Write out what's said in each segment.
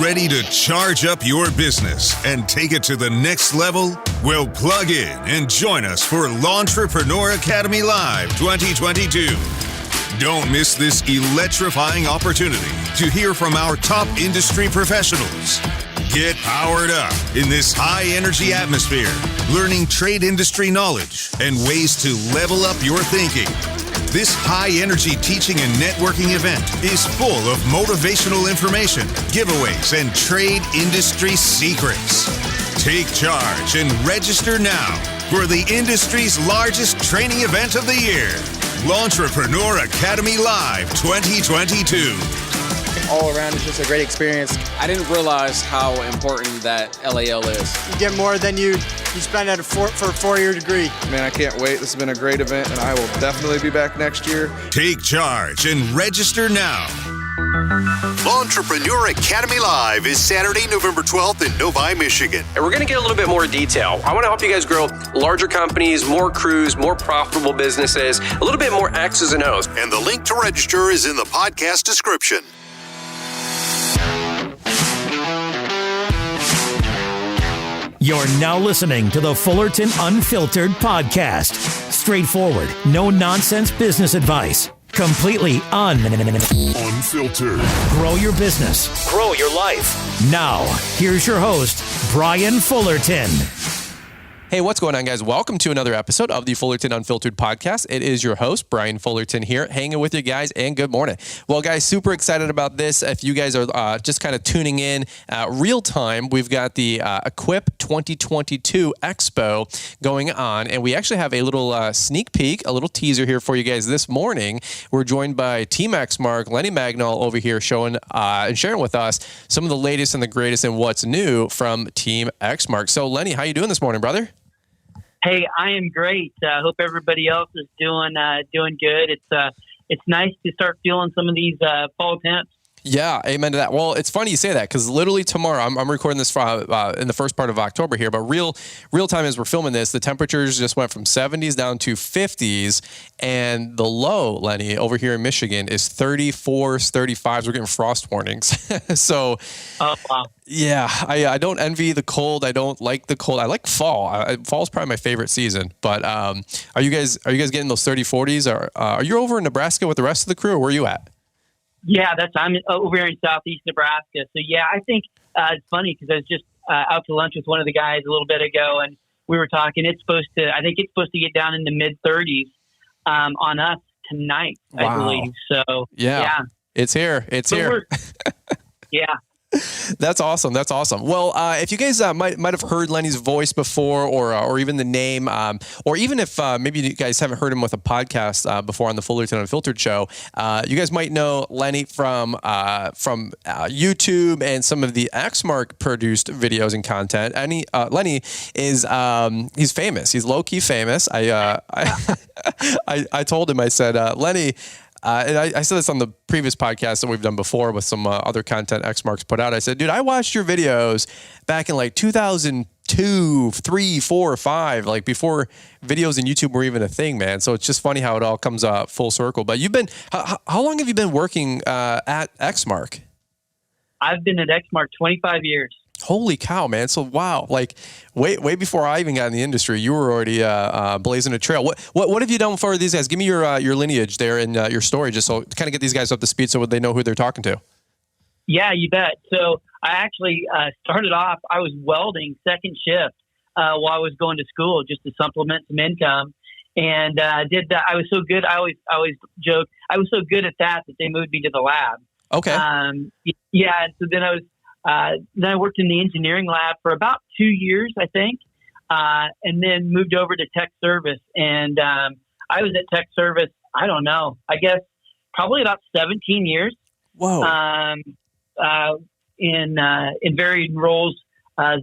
Ready to charge up your business and take it to the next level? Well, plug in and join us for L'Entrepreneur Academy Live 2022. Don't miss this electrifying opportunity to hear from our top industry professionals. Get powered up in this high-energy atmosphere, learning trade industry knowledge and ways to level up your thinking. This high-energy teaching and networking event is full of motivational information, giveaways, and trade industry secrets. Take charge and register now for the industry's largest training event of the year, L'Entrepreneur Academy Live 2022. All around, it's just a great experience. I didn't realize how important that LAL is. You get more than you spend at for a 4-year degree. Man, I can't wait. This has been a great event, and I will definitely be back next year. Take charge and register now. L'Entrepreneur Academy Live is Saturday, November 12th in Novi, Michigan. And we're going to get a little bit more detail. I want to help you guys grow larger companies, more crews, more profitable businesses, a little bit more X's and O's. And the link to register is in the podcast description. You're now listening to the Fullerton Unfiltered podcast. Straightforward, no nonsense business advice. Completely unfiltered. Grow your business. Grow your life. Now, here's your host, Brian Fullerton. Hey, what's going on, guys? Welcome to another episode of the Fullerton Unfiltered podcast. It is your host, Brian Fullerton here, hanging with you guys, and good morning. Well, guys, super excited about this. If you guys are just kind of tuning in real time, we've got the Equip 2022 Expo going on, and we actually have a little sneak peek, a little teaser here for you guys this morning. We're joined by Team Exmark, Lenny Magnol over here showing and sharing with us some of the latest and the greatest and what's new from Team Exmark. So, Lenny, how you doing this morning, brother? Hey, I am great. Hope everybody else is doing good. It's nice to start feeling some of these fall temps. Yeah, amen to that. Well, it's funny you say that because literally tomorrow, I'm recording this in the first part of October here, but real time as we're filming this, the temperatures just went from 70s down to 50s, and the low, Lenny, over here in Michigan is 34s, 35s. We're getting frost warnings. So, oh, wow. Yeah, I don't envy the cold. I don't like the cold. I like fall. Fall is probably my favorite season. But are you guys getting those 30, 40s? Or are you over in Nebraska with the rest of the crew, or where are you at? Yeah, I'm over here in southeast Nebraska. So yeah, I think it's funny because I was just out to lunch with one of the guys a little bit ago, and we were talking. I think it's supposed to get down in the mid 30s on us tonight, wow. I believe. So yeah. It's here. Yeah. That's awesome. Well, if you guys might have heard Lenny's voice before, or even the name, or even if maybe you guys haven't heard him with a podcast before on the Fullerton Unfiltered show, you guys might know Lenny from YouTube and some of the Exmark produced videos and content. Lenny is he's famous. He's low key famous. I told him, I said, Lenny. And I said this on the previous podcast that we've done before with some other content Exmark's put out. I said, dude, I watched your videos back in like 2002, 3, 4, 5, like before videos and YouTube were even a thing, man. So it's just funny how it all comes full circle. But how long have you been working at Exmark? I've been at Exmark 25 years. Holy cow, man. So, wow. Like, way before I even got in the industry, you were already blazing a trail. What have you done for these guys? Give me your lineage there and your story, just so to kind of get these guys up to speed so they know who they're talking to. Yeah, you bet. So, I actually started off, I was welding second shift while I was going to school just to supplement some income. And did that. I was so good. I always joke. I was so good at that they moved me to the lab. Okay. Yeah. And so then I worked in the engineering lab for about 2 years, I think, and then moved over to tech service. And I was at tech service, I don't know, I guess probably about 17 years. Whoa. In varied roles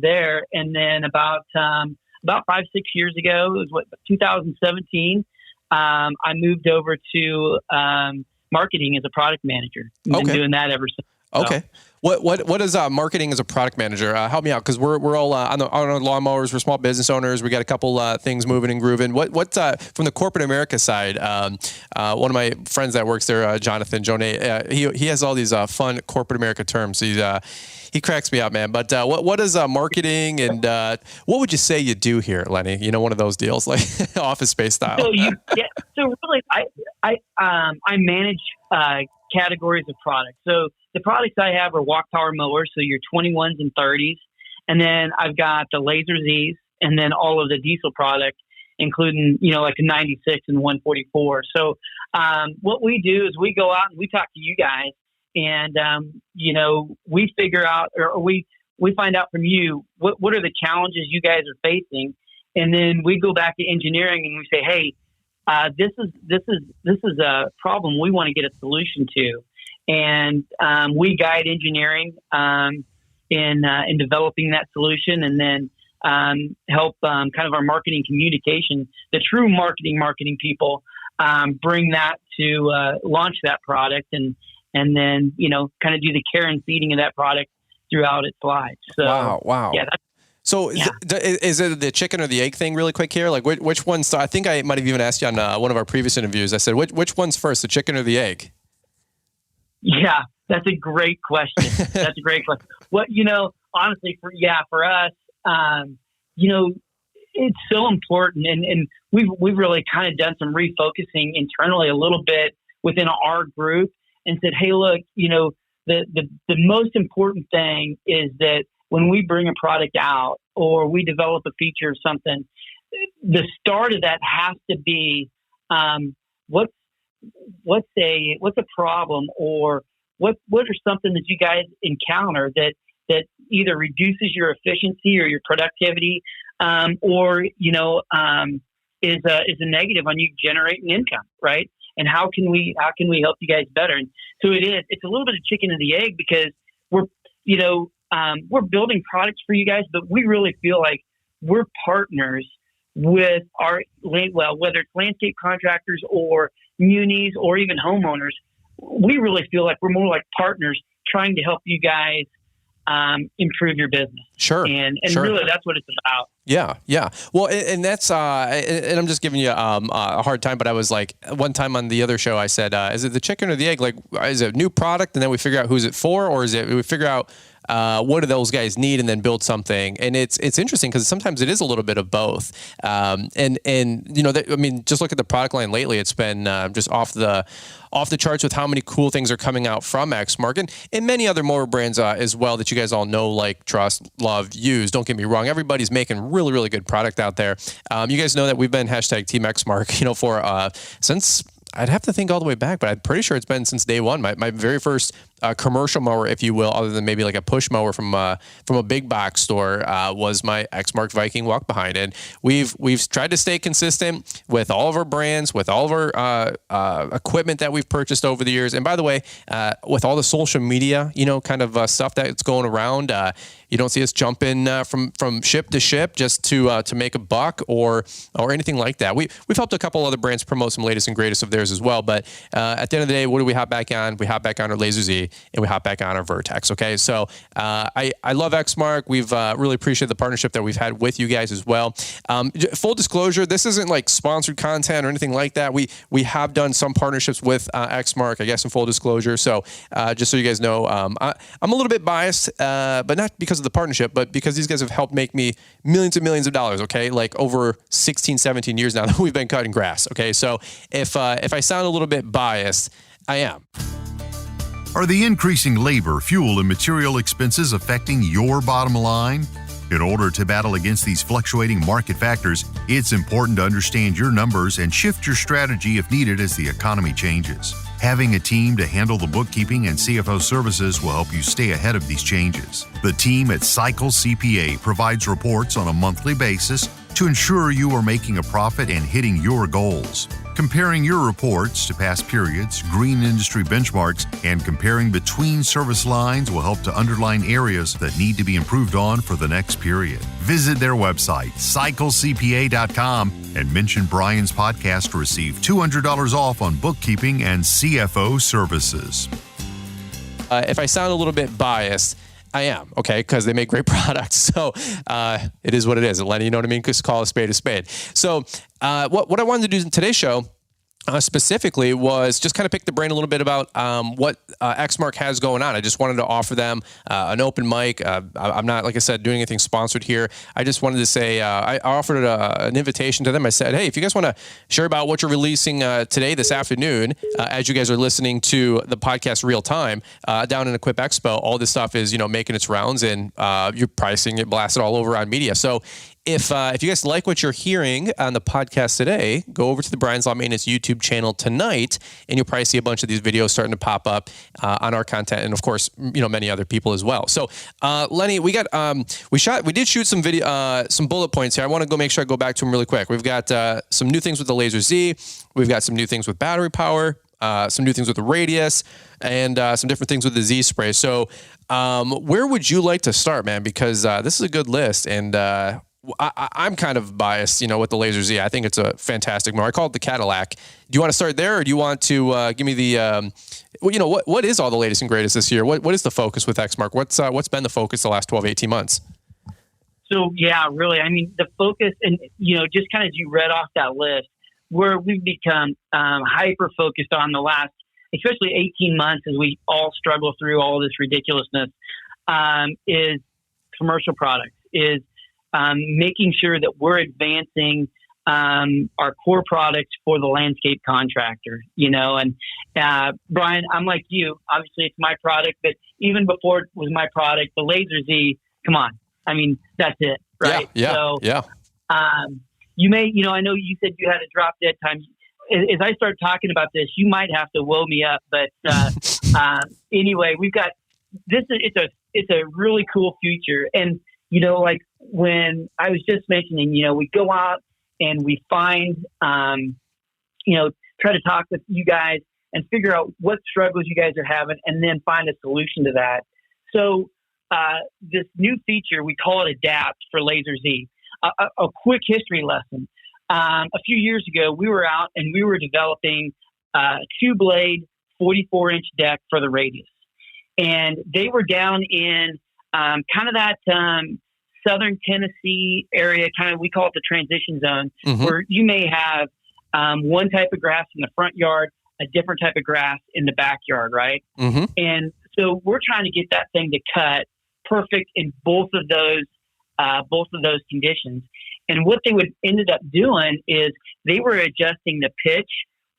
there. And then about 5-6 years ago, it was 2017, I moved over to marketing as a product manager. I've been doing that ever since. Okay. What is marketing as a product manager? Help me out, because we're all on our lawnmowers. We're small business owners. We got a couple things moving and grooving. What from the corporate America side? One of my friends that works there, Jonathan Jonet, he has all these fun corporate America terms. He cracks me up, man. But what is marketing, and what would you say you do here, Lenny? You know, one of those deals, like Office Space style. So really, I manage categories of products. So the products I have are walk power mowers, so your 21s and 30s, and then I've got the Laser Zs, and then all of the diesel products, including like a 96 and 144. So what we do is we go out and we talk to you guys, and we figure out, or we find out from you what are the challenges you guys are facing, and then we go back to engineering and we say, hey, this is a problem we want to get a solution to, and we guide engineering in developing that solution, and then help kind of our marketing communication, the true marketing people, bring that to launch that product, and then kind of do the care and feeding of that product throughout its life. So wow. Yeah. So is it the chicken or the egg thing really quick here? Like which one's, I think I might have even asked you on one of our previous interviews. I said, which one's first, the chicken or the egg? Yeah, that's a great question. That's a great question. Honestly, for us, it's so important. And we've really kind of done some refocusing internally a little bit within our group and said, hey, look, the most important thing is that when we bring a product out or we develop a feature of something, the start of that has to be what's a problem, or what are something that you guys encounter that either reduces your efficiency or your productivity, or is a negative on you generating income, right? And how can we help you guys better? And so it's a little bit of chicken and the egg, because we're building products for you guys, but we really feel like we're partners with whether it's landscape contractors or munis or even homeowners. We really feel like we're more like partners trying to help you guys improve your business. Sure. And sure. Really that's what it's about. Yeah. Well, and that's, and I'm just giving you a hard time, but I was like, one time on the other show, I said, is it the chicken or the egg? Like, is it a new product and then we figure out who's it for, or is it, we figure out what do those guys need and then build something? And it's interesting because sometimes it is a little bit of both. Just look at the product line lately. It's been just off the charts with how many cool things are coming out from Exmark and many other mower brands as well that you guys all know, like, trust, love, use. Don't get me wrong. Everybody's making really, really good product out there. You guys know that we've been #Team Exmark, for since, I'd have to think all the way back, but I'm pretty sure it's been since day one. My very first commercial mower, if you will, other than maybe like a push mower from a big box store, was my Exmark Viking walk behind. And we've tried to stay consistent with all of our brands, with all of our equipment that we've purchased over the years. And by the way, with all the social media, kind of stuff that's going around, you don't see us jumping from ship to ship just to make a buck or anything like that. We've helped a couple other brands promote some latest and greatest of theirs as well. But at the end of the day, what do we hop back on? We hop back on our Laser Z, and we hop back on our Vertex. Okay, so I love Exmark. We've really appreciated the partnership that we've had with you guys as well. Full disclosure, this isn't like sponsored content or anything like that. We have done some partnerships with Exmark, I guess, in full disclosure. So just so you guys know, I'm a little bit biased, but not because of the partnership, but because these guys have helped make me millions and millions of dollars. Okay, like over 16, 17 years now that we've been cutting grass. Okay, so if I sound a little bit biased, I am. Are the increasing labor, fuel, and material expenses affecting your bottom line? In order to battle against these fluctuating market factors, it's important to understand your numbers and shift your strategy if needed as the economy changes. Having a team to handle the bookkeeping and CFO services will help you stay ahead of these changes. The team at Cycle CPA provides reports on a monthly basis to ensure you are making a profit and hitting your goals. Comparing your reports to past periods, green industry benchmarks, and comparing between service lines will help to underline areas that need to be improved on for the next period. Visit their website, cyclecpa.com, and mention Brian's podcast to receive $200 off on bookkeeping and CFO services. If I sound a little bit biased, I am, okay, because they make great products. So it is what it is. Lenny, you know what I mean? Just call a spade a spade. So what I wanted to do in today's show specifically was just kind of pick the brain a little bit about what Exmark has going on. I just wanted to offer them an open mic. I'm not, like I said, doing anything sponsored here. I just wanted to say I offered an invitation to them. I said, hey, if you guys want to share about what you're releasing today, this afternoon, as you guys are listening to the podcast real time down in Equip Expo, all this stuff is, making its rounds, and you're pricing it, blasted all over on media. So if you guys like what you're hearing on the podcast today, go over to the Brian's Law Maintenance YouTube channel tonight, and you'll probably see a bunch of these videos starting to pop up on our content, and of course, many other people as well. So, Lenny, we did shoot some video, some bullet points here. I want to go make sure I go back to them really quick. We've got some new things with the Laser Z. We've got some new things with battery power. Some new things with the radius, and some different things with the Z spray. So, where would you like to start, man? Because this is a good list, and I'm kind of biased, with the Laser Z. I think it's a fantastic mower. I call it the Cadillac. Do you want to start there, or do you want to give me the, what is all the latest and greatest this year? What is the focus with Exmark? What's been the focus the last 12, 18 months? So, yeah, really, I mean, the focus, and, just kind of as you read off that list, where we've become hyper-focused on the last, especially 18 months as we all struggle through all this ridiculousness, is commercial products, is making sure that we're advancing our core products for the landscape contractor, and Brian, I'm like you. Obviously, it's my product, but even before it was my product, the Laser Z, come on. I mean, that's it, right? Yeah. So, yeah. You may, I know you said you had a drop dead time. As I start talking about this, you might have to woe me up. But anyway, we've got this. It's a really cool future. And, like when I was just mentioning, we go out and we find, try to talk with you guys and figure out what struggles you guys are having and then find a solution to that. So this new feature, we call it Adapt for Laser Z. A quick history lesson. A few years ago, we were out and we were developing a 2-blade 44-inch deck for the radius. And they were down in kind of that southern Tennessee area, kind of, we call it the transition zone, where you may have one type of grass in the front yard, a different type of grass in the backyard, right? And so we're trying to get that thing to cut perfect in both of those conditions. And what they would ended up doing is they were adjusting the pitch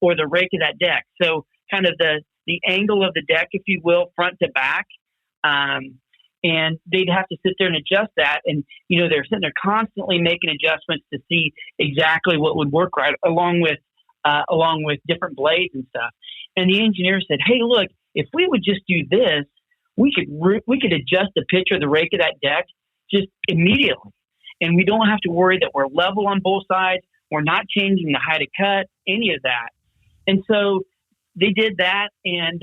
or the rake of that deck. So kind of the angle of the deck, if you will, front to back. And they'd have to sit there and adjust that. And, they're sitting there constantly making adjustments to see exactly what would work right, along with different blades and stuff. And the engineer said, hey, look, if we would just do this, we could adjust the pitch or the rake of that deck just immediately. And we don't have to worry that we're level on both sides. We're not changing the height of cut, any of that. And so they did that. And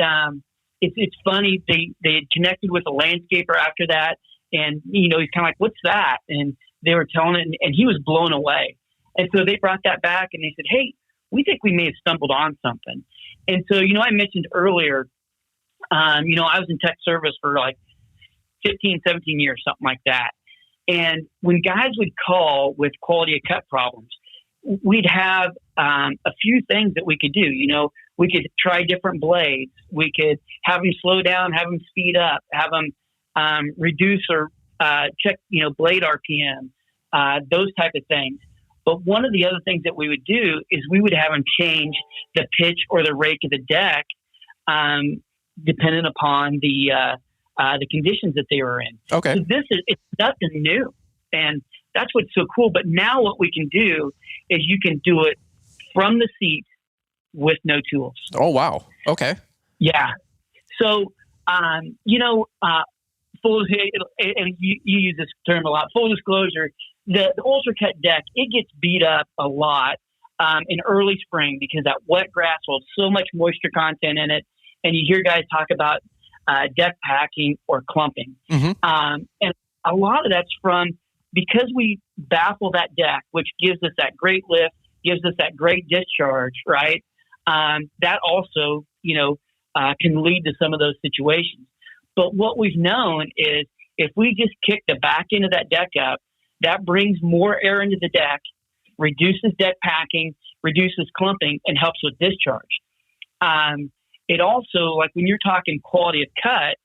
it's funny. They had connected with a landscaper after that. And, he's kind of like, what's that? And they were telling it, and he was blown away. And so they brought that back and they said, hey, we think we may have stumbled on something. And so, I mentioned earlier, I was in tech service for like 15, 17 years, something like that. And when guys would call with quality of cut problems, we'd have a few things that we could do. We could try different blades. We could have them slow down, have them speed up, have them reduce or check, blade RPM, those type of things. But one of the other things that we would do is we would have them change the pitch or the rake of the deck, dependent upon the conditions that they were in. Okay. So it's nothing new. And that's what's so cool. But now what we can do is you can do it from the seat with no tools. Oh, wow. Okay. Yeah. So, full, and you use this term a lot, full disclosure, the Ultra Cut deck, it gets beat up a lot in early spring because that wet grass holds so much moisture content in it. And you hear guys talk about deck packing or clumping. And a lot of that's because we baffle that deck, which gives us that great lift, gives us that great discharge, right? That also, can lead to some of those situations. But what we've known is if we just kick the back end of that deck up, that brings more air into the deck, reduces deck packing, reduces clumping, and helps with discharge. It also, like when you're talking quality of cut,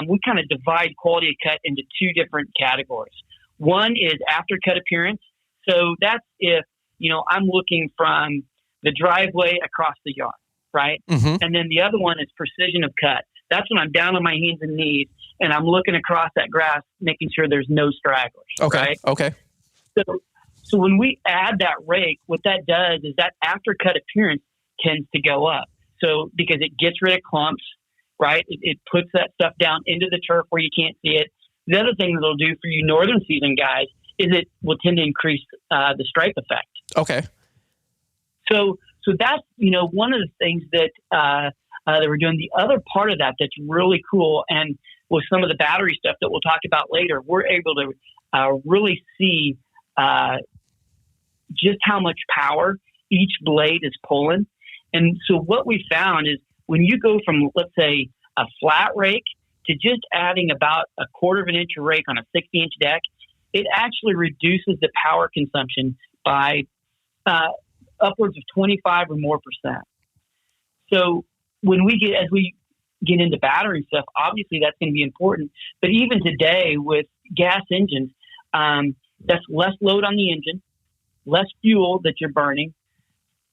we kind of divide quality of cut into two different categories. One is after cut appearance. So that's if, I'm looking from the driveway across the yard, right? Mm-hmm. And then the other one is precision of cut. That's when I'm down on my hands and knees and I'm looking across that grass, making sure there's no stragglers. Okay. Right? Okay. So when we add that rake, what that does is that after cut appearance tends to go up. So because it gets rid of clumps, right? It puts that stuff down into the turf where you can't see it. The other thing that it'll do for you northern season guys is it will tend to increase the stripe effect. Okay. So that's, one of the things that we're doing. The other part of that that's really cool, and with some of the battery stuff that we'll talk about later, we're able to really see just how much power each blade is pulling. And so what we found is when you go from, let's say, a flat rake to just adding about a 1/4 of an inch of rake on a 60-inch deck, it actually reduces the power consumption by upwards of 25 or more %. So as we get into battery stuff, obviously that's going to be important. But even today with gas engines, that's less load on the engine, less fuel that you're burning,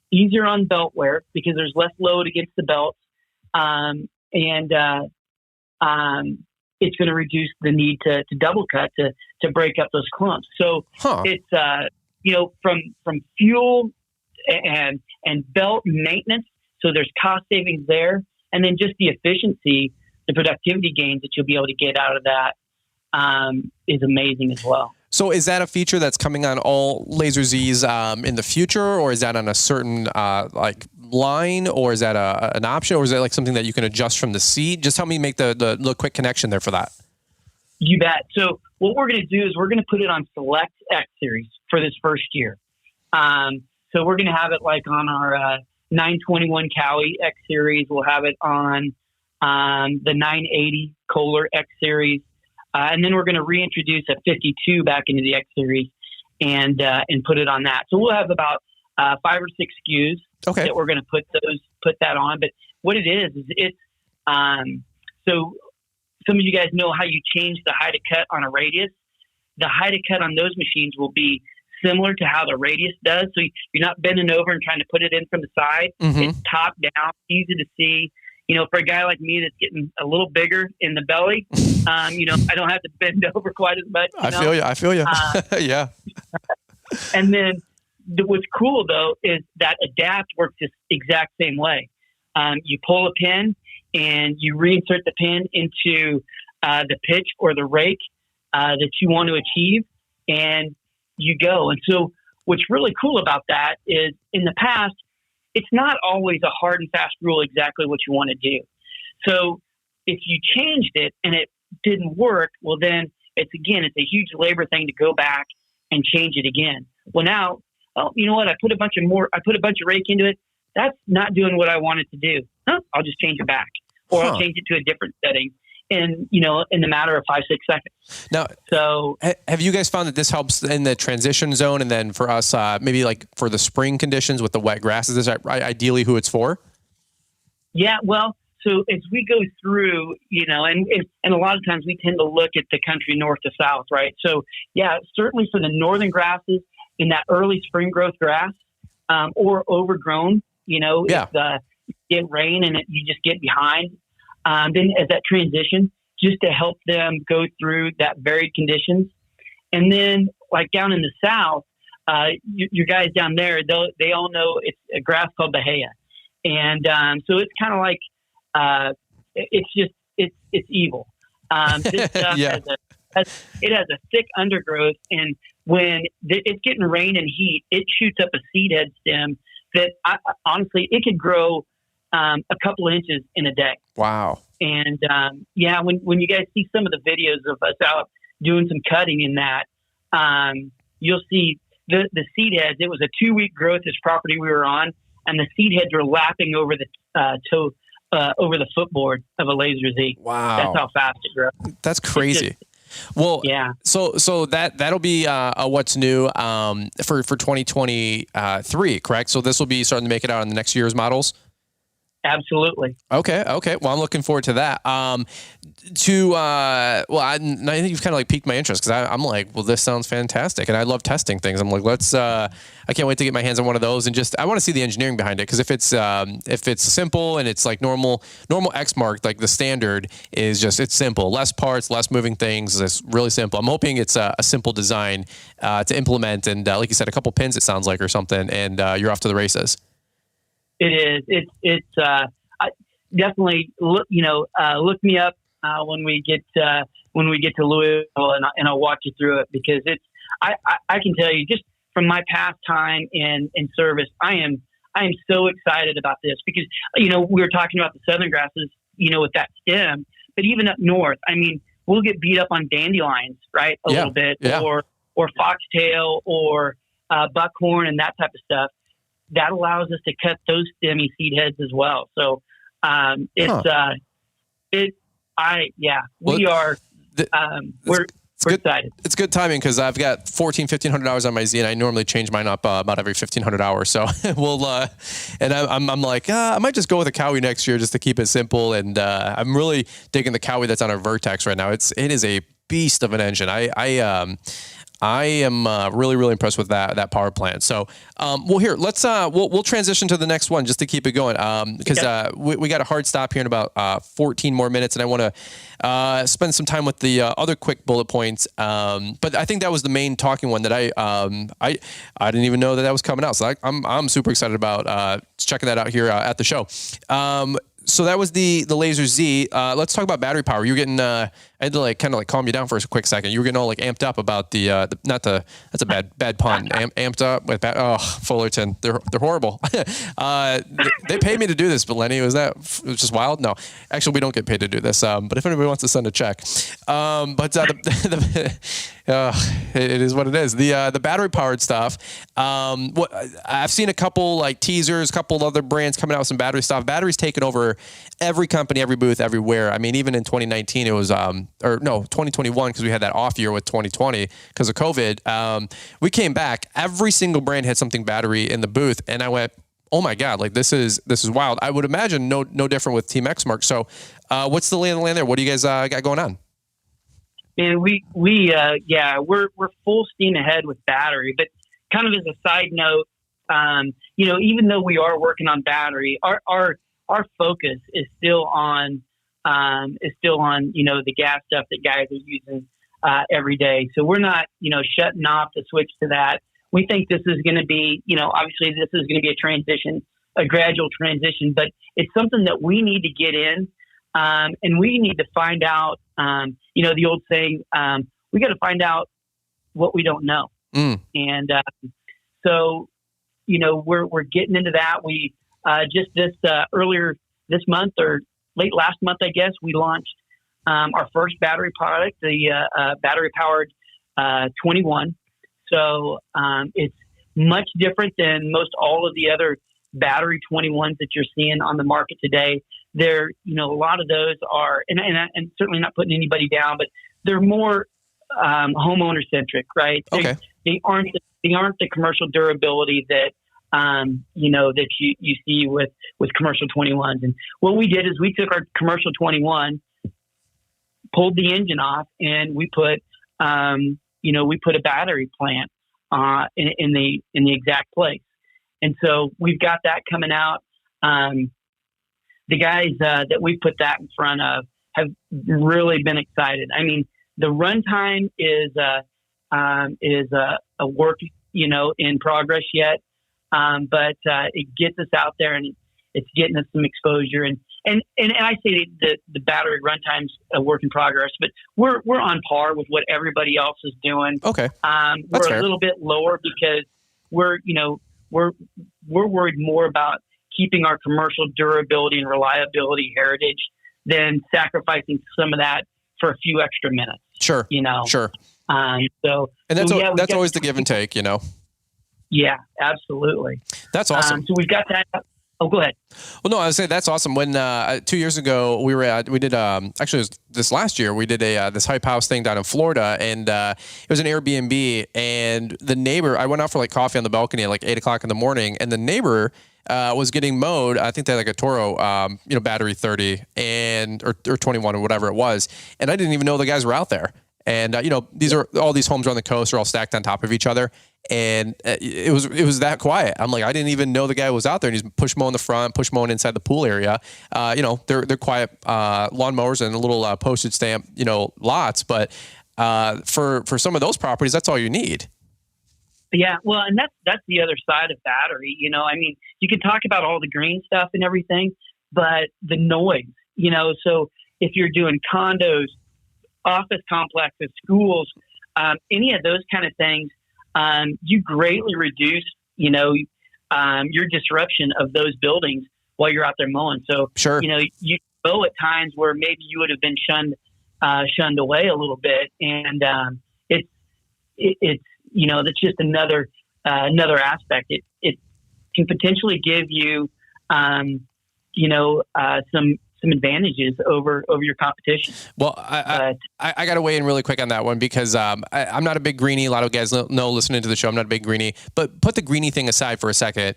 easier on belt wear because there's less load against the belts, and it's going to reduce the need to double cut to break up those clumps. So it's from fuel and belt maintenance. So there's cost savings there, and then just the efficiency, the productivity gains that you'll be able to get out of that is amazing as well. So is that a feature that's coming on all Laser Z's in the future, or is that on a certain line, or is that an option, or is that like something that you can adjust from the seat? Just help me make the quick connection there for that. You bet. So what we're going to do is we're going to put it on select X series for this first year. So we're going to have it like on our 921 Cowie X series. We'll have it on the 980 Kohler X series. And then we're going to reintroduce a 52 back into the X series and put it on that. So we'll have about 5 or 6 SKUs that we're going to put that on. But what it is it's so some of you guys know how you change the height of cut on a radius. The height of cut on those machines will be similar to how the radius does. So you're not bending over and trying to put it in from the side. Mm-hmm. It's top down, easy to see. For a guy like me that's getting a little bigger in the belly, I don't have to bend over quite as much. I feel you. Yeah. And then what's cool, though, is that Adapt works the exact same way. You pull a pin and you reinsert the pin into the pitch or the rake that you want to achieve, and you go. And so what's really cool about that is in the past, it's not always a hard and fast rule exactly what you want to do. So if you changed it and it didn't work, well, then it's a huge labor thing to go back and change it again. Well, now, you know what? I put a bunch of rake into it. That's not doing what I wanted to do. I'll just change it back, or I'll change it to a different setting in the matter of 5-6 seconds. Now, so have you guys found that this helps in the transition zone, and then for us, maybe like for the spring conditions with the wet grass? Is this ideally who it's for? Yeah, well, so as we go through, and a lot of times we tend to look at the country north to south, right? So yeah, certainly for the northern grasses in that early spring growth grass, or overgrown, if you get rain and you just get behind. Then as that transition, just to help them go through that varied conditions. And then like down in the south, your guys down there, they all know it's a grass called Bahia. And so it's kind of like, it's evil. This stuff it has a thick undergrowth, and when it's getting rain and heat, it shoots up a seed head stem that honestly, it could grow a couple inches in a day. Wow. And when you guys see some of the videos of us out doing some cutting in that, you'll see the seed heads. It was a 2-week growth, this property we were on, and the seed heads were lapping over the over the footboard of a Laser Z. Wow. That's how fast it grows. That's crazy. Well, yeah. So that'll be what's new for 2023, correct? So this will be starting to make it out on the next year's models. Absolutely. Okay. Well, I'm looking forward to that. I think you've kind of like piqued my interest because I'm like, well, this sounds fantastic, and I love testing things. I'm like, I can't wait to get my hands on one of those, and I want to see the engineering behind it, because if it's simple and it's like normal Exmark, like the standard is just, it's simple, less parts, less moving things. It's really simple. I'm hoping it's a simple design to implement, and like you said, a couple pins, it sounds like, or something, and you're off to the races. It is. It's definitely look me up when we get to Louisville, and I'll walk you through it, because I can tell you, just from my past time in service, I am so excited about this, because we were talking about the southern grasses, with that stem, but even up north, I mean, we'll get beat up on dandelions, right, a little bit, or foxtail, or buckhorn, and that type of stuff. That allows us to cut those stemmy seed heads as well. So we're excited. It's good timing, because I've got 1,500 hours on my Z, and I normally change mine up about every 1,500 hours. So we'll and I'm like, I might just go with a Cowie next year just to keep it simple. And I'm really digging the Cowie that's on our Vertex right now. It is a beast of an engine. I am really, really impressed with that power plant. So, here, let's we'll transition to the next one just to keep it going, because we got a hard stop here in about 14 more minutes, and I want to spend some time with the other quick bullet points. But I think that was the main talking one that I didn't even know that was coming out. So I'm super excited about checking that out here at the show. So that was the Laser Z. Let's talk about battery power. You were getting, I had to kind of calm you down for a quick second. You were getting all amped up about that's a bad pun. Amped up with Fullerton. They're horrible. They paid me to do this, but Lenny, it was just wild? No, actually we don't get paid to do this. But if anybody wants to send a check, it is what it is. The battery powered stuff. I've seen a couple teasers, a couple other brands coming out with some battery stuff. Batteries taken over every company, every booth, everywhere. I mean, even in 2019, it was 2021, because we had that off year with 2020 because of COVID. We came back. Every single brand had something battery in the booth, and I went, oh my God, this is wild. I would imagine no different with Team Exmark. So, what's the lay of the land there? What do you guys got going on? And we're full steam ahead with battery. But kind of as a side note, even though we are working on battery, our focus is still on the gas stuff that guys are using every day. So we're not shutting off the switch to that. We think this is going to be obviously this is going to be a gradual transition, but it's something that we need to get in, and we need to find out. The old saying, we got to find out what we don't know. And so we're getting into that. We just earlier this month, or late last month, I guess, we launched our first battery product, the battery powered 21. So it's much different than most all of the other battery 21s that you're seeing on the market today. They're, a lot of those are, and certainly not putting anybody down, but they're more homeowner centric, right? Okay. They aren't the commercial durability that that you see with commercial 21s. And what we did is we took our commercial 21, pulled the engine off, and we put a battery plant in the exact place. And so we've got that coming out. The guys that we put that in front of have really been excited. I mean, the runtime is a work, in progress yet. But it gets us out there, and it's getting us some exposure. And I say the battery runtime's a work in progress, but we're on par with what everybody else is doing. Okay, we're a little bit lower because we're worried more about keeping our commercial durability and reliability heritage than sacrificing some of that for a few extra minutes. Sure. Sure. And that's always the give and take, Yeah, absolutely. That's awesome. So we've got that. Oh, go ahead. Well, no, I was saying that's awesome. When 2 years ago we did actually it was this last year we did this hype house thing down in Florida, and it was an Airbnb. And the neighbor, I went out for like coffee on the balcony at like 8 o'clock in the morning, and the neighbor was getting mowed. I think they had like a Toro, battery 30 or 21 or whatever it was, and I didn't even know the guys were out there. And all these homes are on the coast, are all stacked on top of each other. And it was that quiet. I'm like, I didn't even know the guy was out there, and he's push mowing the front, push mowing inside the pool area. They're quiet lawnmowers and a little postage stamp, lots. But for some of those properties, that's all you need. Yeah, well, and that's the other side of battery. I mean, you can talk about all the green stuff and everything, but the noise. So if you're doing condos, office complexes, schools, any of those kind of things, you greatly reduce, your disruption of those buildings while you're out there mowing. So, sure. You mow at times where maybe you would have been shunned away a little bit. And it's that's just another aspect. It can potentially give you, some advantages over your competition. Well, I got to weigh in really quick on that one because I'm not a big greenie. A lot of guys know listening to the show, I'm not a big greenie. But put the greenie thing aside for a second.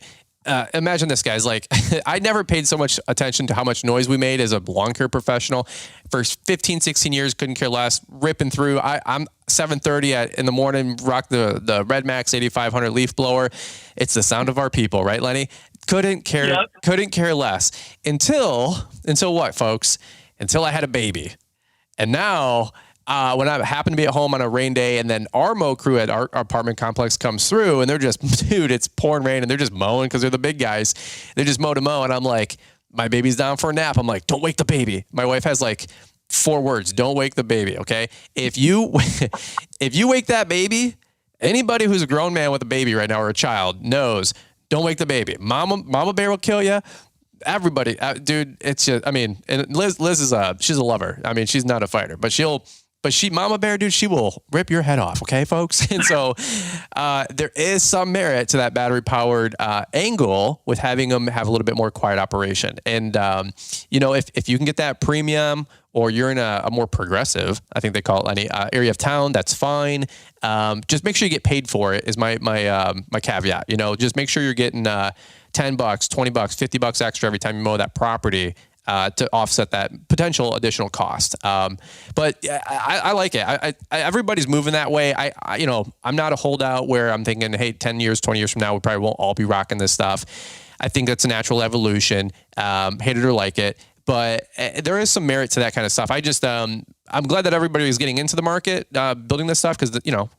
Imagine this, guys. Like, I never paid so much attention to how much noise we made as a lawn care professional. For 15, 16 years, couldn't care less, ripping through. I'm 7:30 in the morning, rock the Red Max 8500 leaf blower. It's the sound of our people, right, Lenny? Couldn't care less until what, folks? Until I had a baby. And now, when I happen to be at home on a rain day, and then our mow crew at our apartment complex comes through, and they're just, dude, it's pouring rain, and they're just mowing because they're the big guys. They just mow to mow, and I'm like, my baby's down for a nap. I'm like, don't wake the baby. My wife has like 4 words: don't wake the baby. Okay, if you wake that baby, anybody who's a grown man with a baby right now or a child knows, don't wake the baby. Mama bear will kill you. Everybody, dude, it's just, I mean, and Liz is she's a lover. I mean, she's not a fighter, but Mama Bear, dude, she will rip your head off. Okay, folks. And so, there is some merit to that battery powered, angle with having them have a little bit more quiet operation. And, if you can get that premium, or you're in a more progressive, I think they call it, any area of town, that's fine. Just make sure you get paid for it is my caveat. Just make sure you're getting, $10, $20, $50 extra every time you mow that property, to offset that potential additional cost. But I like it. Everybody's moving that way. I'm not a holdout where I'm thinking, hey, 10 years, 20 years from now, we probably won't all be rocking this stuff. I think that's a natural evolution, hate it or like it. But there is some merit to that kind of stuff. I just, I'm glad that everybody is getting into the market, building this stuff, because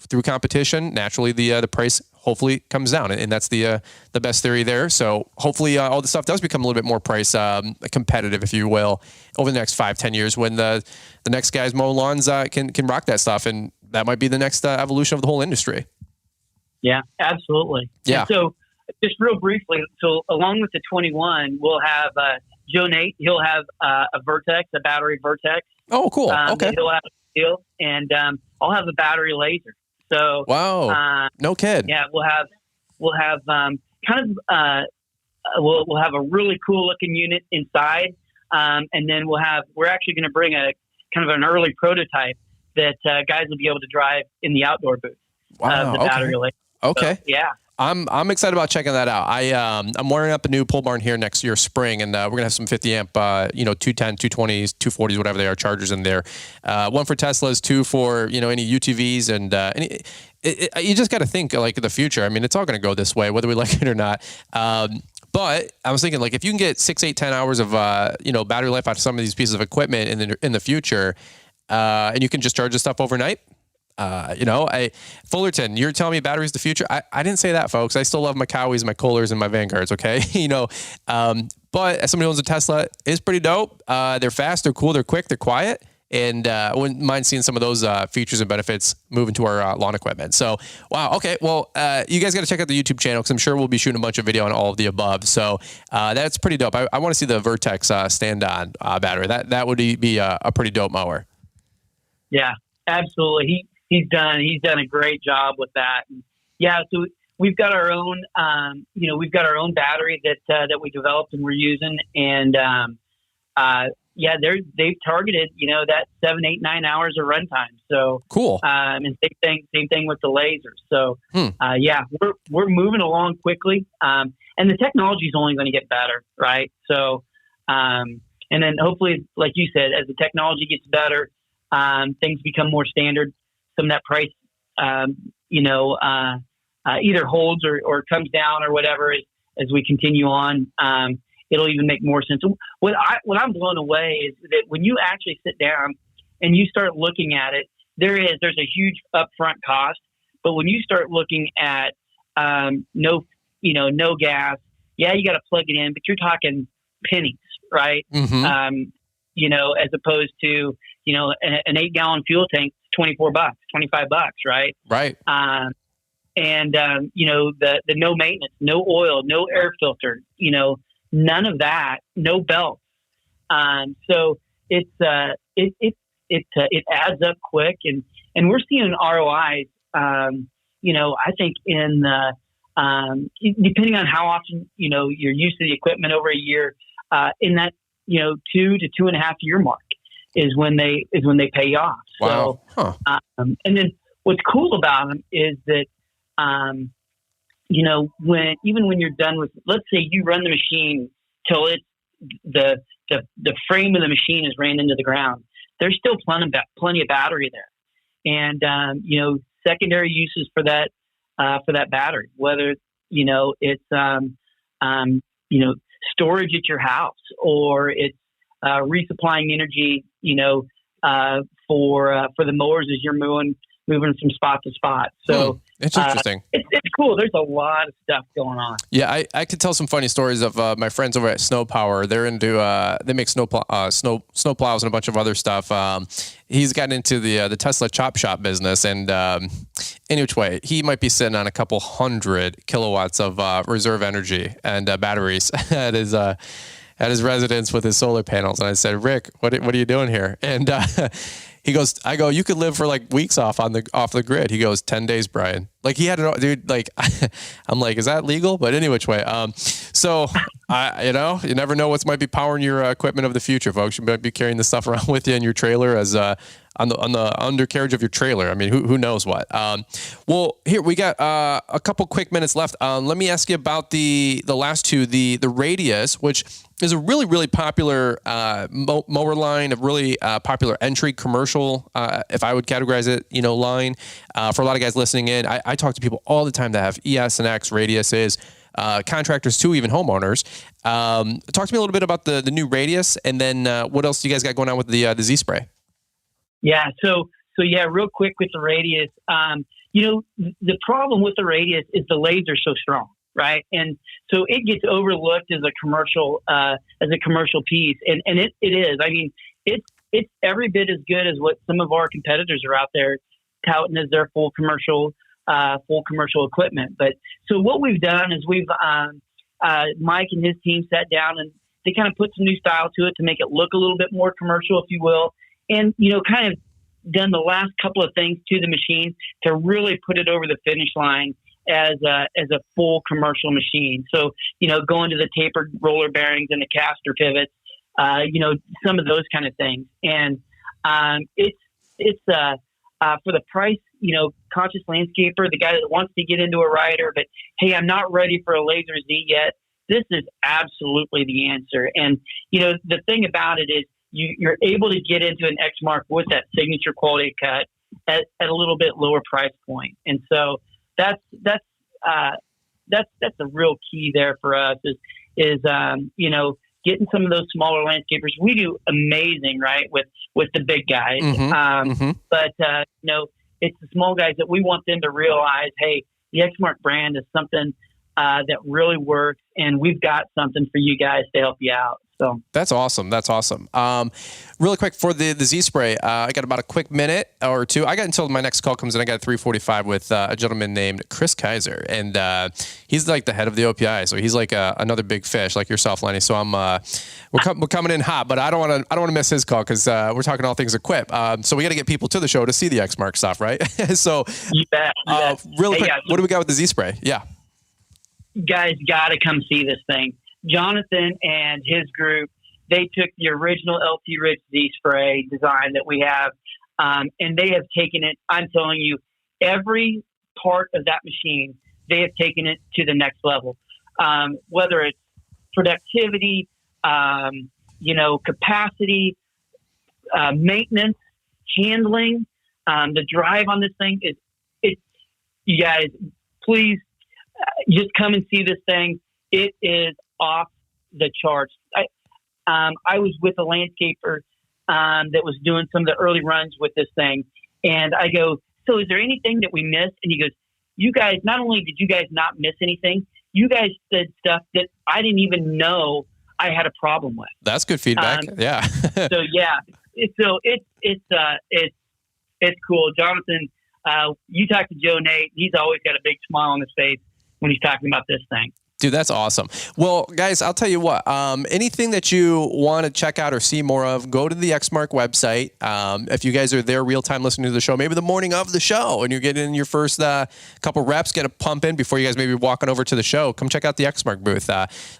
through competition, naturally the price hopefully comes down, and that's the best theory there. So hopefully all the stuff does become a little bit more price competitive, if you will, over the next 5-10 years, when the next guys mowing lawns can rock that stuff, and that might be the next evolution of the whole industry. Yeah, absolutely. Yeah. And so just real briefly, so along with the 21, we'll have Joe Nate. He'll have a battery Vertex. Oh, cool. Okay. He'll have a steel, and I'll have a battery laser. So wow, no kid. Yeah, we'll have we'll have a really cool looking unit inside, and then we're actually going to bring a kind of an early prototype that guys will be able to drive in the outdoor booth. Wow. The battery laser. Okay. So, yeah. I'm excited about checking that out. I'm wiring up a new pole barn here next year spring, and we're gonna have some 50 amp, 210, 220s, 240s, whatever they are, chargers in there. One for Teslas, 2 for any UTVs, and you just got to think like the future. I mean, it's all gonna go this way, whether we like it or not. But I was thinking, like, if you can get 6, 8, 10 hours of battery life out of some of these pieces of equipment in the future, and you can just charge this stuff overnight. Fullerton, you're telling me battery's the future. I didn't say that, folks. I still love my Cowies, my Kohlers, and my Vanguards. Okay. But as somebody who owns a Tesla, it's pretty dope. They're fast, they're cool, they're quick, they're quiet. And I wouldn't mind seeing some of those features and benefits move into our lawn equipment. So, wow. Okay. Well, you guys got to check out the YouTube channel, because I'm sure we'll be shooting a bunch of video on all of the above. So that's pretty dope. I want to see the Vertex stand-on battery. That would be a pretty dope mower. Yeah, absolutely. He's done a great job with that. And yeah, so we've got our own, we've got our own battery that we developed and we're using, and they've targeted that 7, 8, 9 hours of runtime. So cool. And same thing with the lasers. So we're moving along quickly, and the technology is only going to get better, right? So and then hopefully, like you said, as the technology gets better, things become more standard. Some of that price, either holds or comes down or whatever as we continue on. It'll even make more sense. What I'm blown away is that when you actually sit down and you start looking at it, there's a huge upfront cost. But when you start looking at no gas, you got to plug it in, but you're talking pennies, right? Mm-hmm. As opposed to an 8-gallon fuel tank, $24, $25, right? Right. The no maintenance, no oil, no air filter, none of that, no belts. So it adds up quick, and we're seeing ROIs. I think in depending on how often you're used to the equipment over a year, in that 2 to 2.5 year mark is when they pay off. Wow. So, and then what's cool about them is that when you're done with, let's say you run the machine till it's the frame of the machine is ran into the ground, there's still plenty of battery there, and secondary uses for that battery, whether it's storage at your house, or it's resupplying energy for the mowers as you're moving from spot to spot. So it's interesting. It's cool. There's a lot of stuff going on. Yeah, I could tell some funny stories of my friends over at Snow Power. They're into they make snow plows and a bunch of other stuff. He's gotten into the Tesla chop shop business, and any which way, he might be sitting on a couple 100 kilowatts of reserve energy and batteries at his residence with his solar panels. And I said, Rick, what are you doing here? And he goes, I go, you could live for like weeks off the grid. He goes, 10 days, Brian. Like he had it, dude. Like I'm like, is that legal? But any which way. So you never know what might be powering your equipment of the future, folks. You might be carrying this stuff around with you in your trailer as on the undercarriage of your trailer. I mean, who knows what? Well, here we got a couple quick minutes left. Let me ask you about the last two, the Radius, which is a really, really popular mower line, a really popular entry commercial, if I would categorize it, line for a lot of guys listening in. I talk to people all the time that have ES and X Radiuses, contractors too, even homeowners. Talk to me a little bit about the new Radius, and then what else do you guys got going on with the Z Spray? Yeah. So real quick with the Radius, the problem with the Radius is the laser so strong, right? And so it gets overlooked as a commercial piece, and it is. I mean, it's every bit as good as what some of our competitors are out there touting as their full commercial equipment. But so what we've done is we've Mike and his team sat down and they kind of put some new style to it to make it look a little bit more commercial, if you will. And, kind of done the last couple of things to the machine to really put it over the finish line as a full commercial machine. So, going to the tapered roller bearings and the caster pivots, some of those kind of things. And it's for the price, conscious landscaper, the guy that wants to get into a rider, but hey, I'm not ready for a Laser Z yet. This is absolutely the answer. And, the thing about it is, you're able to get into an Exmark with that signature quality cut at a little bit lower price point. And so that's a real key there for us is getting some of those smaller landscapers. We do amazing, right, with the big guys. But it's the small guys that we want them to realize, hey, the Exmark brand is something that really works, and we've got something for you guys to help you out. So that's awesome. That's awesome. Really quick for the Z spray, I got about a quick minute or two. I got until my next call comes in. I got 3:45 with a gentleman named Chris Kaiser, and he's like the head of the OPI. So he's like another big fish, like yourself, Lenny. So we're coming in hot, but I don't want to miss his call because we're talking all things equip. So we got to get people to the show to see the Exmark stuff, right? So you bet. Really quick, guys, what do we got with the Z spray? Yeah, guys, got to come see this thing. Jonathan and his group, they took the original LT Rich Z spray design that we have, and they have taken it. I'm telling you, every part of that machine, they have taken it to the next level. Whether it's productivity, capacity, maintenance, handling, the drive on this thing is. You guys, please just come and see this thing. It is off the charts. I was with a landscaper that was doing some of the early runs with this thing. And I go, so is there anything that we missed? And he goes, you guys, not only did you guys not miss anything, you guys said stuff that I didn't even know I had a problem with. That's good feedback. Yeah. So it's cool. Jonathan, you talk to Joe Nate, he's always got a big smile on his face when he's talking about this thing. Dude, that's awesome. Well, guys, I'll tell you what, anything that you want to check out or see more of, go to the Exmark website. If you guys are there real time listening to the show, maybe the morning of the show, and you're getting in your first couple reps, get a pump in before you guys maybe walking over to the show, come check out the Exmark booth.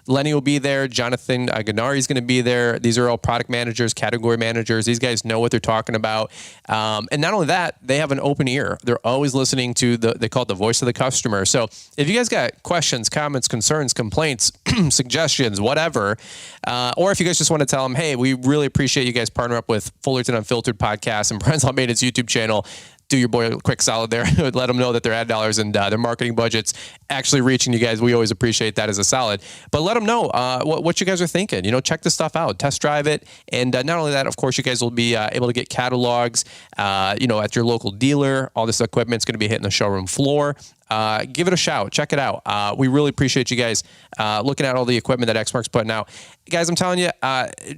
Lenny will be there. Jonathan Gennari is going to be there. These are all product managers, category managers. These guys know what they're talking about. And not only that, they have an open ear. They're always listening to they call it the voice of the customer. So if you guys got questions, comments, concerns, complaints, suggestions, whatever, or if you guys just want to tell them, hey, we really appreciate you guys partner up with Fullerton Unfiltered Podcast and Brent's All Maintenance YouTube channel. Do your boy a quick solid there. Let them know that their ad dollars and their marketing budget's actually reaching you guys. We always appreciate that as a solid. But let them know what you guys are thinking. Check this stuff out, test drive it, and not only that, of course, you guys will be able to get catalogs. At your local dealer. All this equipment's going to be hitting the showroom floor. Give it a shout. Check it out. We really appreciate you guys looking at all the equipment that Exmark's putting out. Guys, I'm telling you,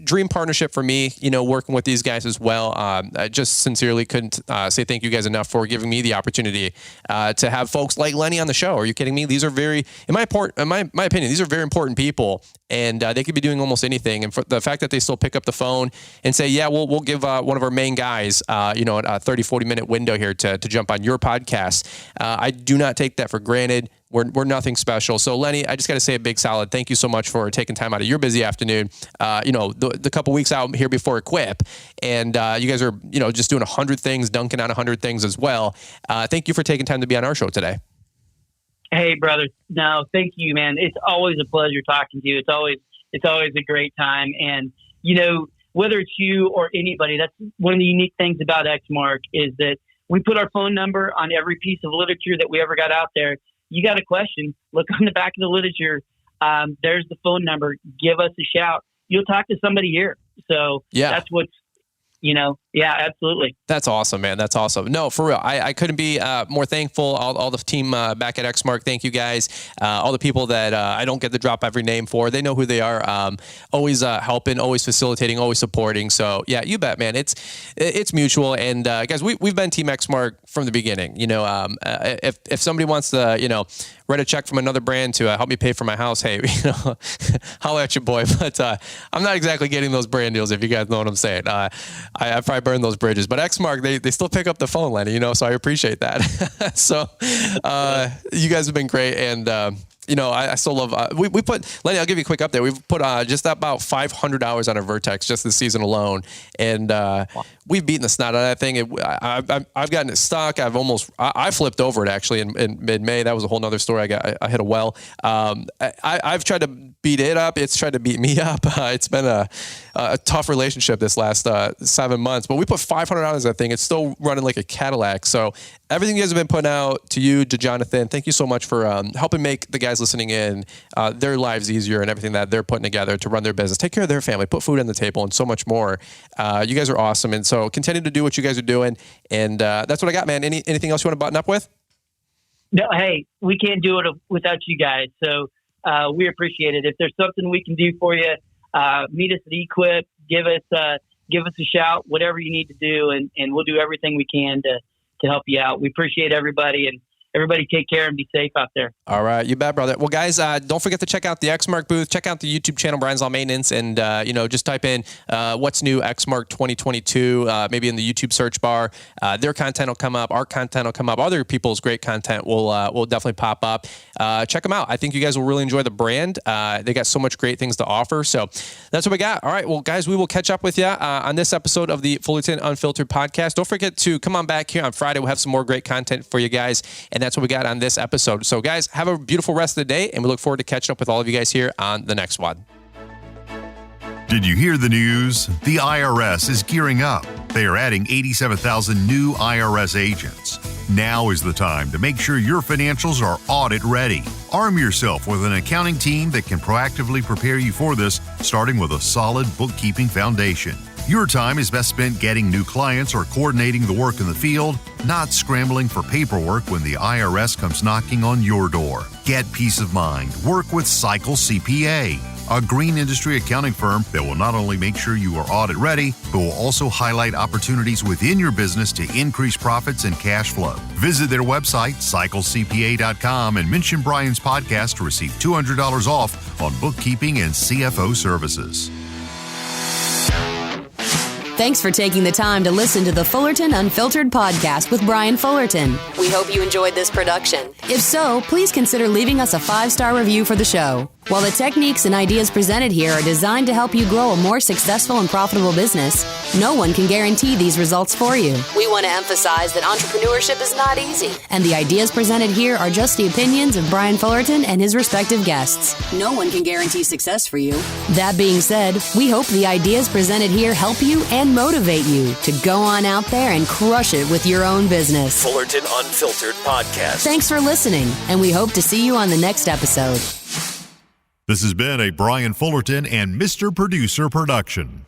dream partnership for me, working with these guys as well. I just sincerely couldn't say thank you guys enough for giving me the opportunity to have folks like Lenny on the show. Are you kidding me? These are very, in my opinion, these are very important people, and they could be doing almost anything. And for the fact that they still pick up the phone and say, yeah, we'll give one of our main guys, a 30, 40-minute window here to jump on your podcast. I do not take that for granted. We're nothing special. So Lenny, I just got to say a big solid thank you so much for taking time out of your busy afternoon. The couple weeks out here before Equip, and you guys are just doing 100 things, dunking on 100 things as well. Thank you for taking time to be on our show today. Hey, brother. No, thank you, man. It's always a pleasure talking to you. It's always a great time. And whether it's you or anybody, that's one of the unique things about Exmark is that we put our phone number on every piece of literature that we ever got out there. You got a question, look on the back of the literature. There's the phone number. Give us a shout. You'll talk to somebody here. So that's what's, absolutely. That's awesome, man. That's awesome. No, for real. I couldn't be more thankful. All the team back at Exmark. Thank you guys. All the people that I don't get to drop every name for. They know who they are. Always helping, always facilitating, always supporting. So yeah, you bet, man. It's mutual. And guys, we've been Team Exmark from the beginning. If somebody wants to, write a check from another brand to help me pay for my house, hey, holla at your boy. But I'm not exactly getting those brand deals, if you guys know what I'm saying. I probably burned those bridges. But Exmark, they still pick up the phone, Lenny, so I appreciate that. So you guys have been great. And, I still love, we put, Lenny, I'll give you a quick update. We've put just about 500 hours on our Vertex just this season alone. And we've beaten the snot out of that thing. I've gotten it stuck. I flipped over it actually in mid-May. That was a whole nother story. I hit a well. I've tried to beat it up. It's tried to beat me up. It's been a tough relationship this last 7 months, but we put 500 hours on that thing. It's still running like a Cadillac. So everything you guys have been putting out, to you, to Jonathan, thank you so much for helping make the guys listening in their lives easier and everything that they're putting together to run their business, take care of their family, put food on the table, and so much more. You guys are awesome. And so continue to do what you guys are doing. And that's what I got, man. Anything else you want to button up with? No, hey, we can't do it without you guys. So we appreciate it. If there's something we can do for you, meet us at Equip, give us a shout, whatever you need to do, and we'll do everything we can to help you out. We appreciate everybody, and everybody take care and be safe out there. All right. You bet, brother. Well, guys, don't forget to check out the Exmark booth. Check out the YouTube channel, Brian's Law Maintenance, and, just type in what's new Exmark 2022, maybe in the YouTube search bar. Their content will come up. Our content will come up. Other people's great content will definitely pop up. Check them out. I think you guys will really enjoy the brand. They got so much great things to offer. So that's what we got. All right. Well, guys, we will catch up with you on this episode of the Fullerton Unfiltered podcast. Don't forget to come on back here on Friday. We'll have some more great content for you guys. And that's what we got on this episode. So guys, have a beautiful rest of the day, and we look forward to catching up with all of you guys here on the next one. Did you hear the news? The IRS is gearing up. They are adding 87,000 new IRS agents. Now is the time to make sure your financials are audit ready. Arm yourself with an accounting team that can proactively prepare you for this, starting with a solid bookkeeping foundation. Your time is best spent getting new clients or coordinating the work in the field, not scrambling for paperwork when the IRS comes knocking on your door. Get peace of mind. Work with Cycle CPA, a green industry accounting firm that will not only make sure you are audit ready, but will also highlight opportunities within your business to increase profits and cash flow. Visit their website, cyclecpa.com, and mention Brian's podcast to receive $200 off on bookkeeping and CFO services. Thanks for taking the time to listen to the Fullerton Unfiltered podcast with Brian Fullerton. We hope you enjoyed this production. If so, please consider leaving us a 5-star review for the show. While the techniques and ideas presented here are designed to help you grow a more successful and profitable business, no one can guarantee these results for you. We want to emphasize that entrepreneurship is not easy, and the ideas presented here are just the opinions of Brian Fullerton and his respective guests. No one can guarantee success for you. That being said, we hope the ideas presented here help you and motivate you to go on out there and crush it with your own business. Fullerton Unfiltered Podcast. Thanks for listening, and we hope to see you on the next episode. This has been a Brian Fullerton and Mr. Producer production.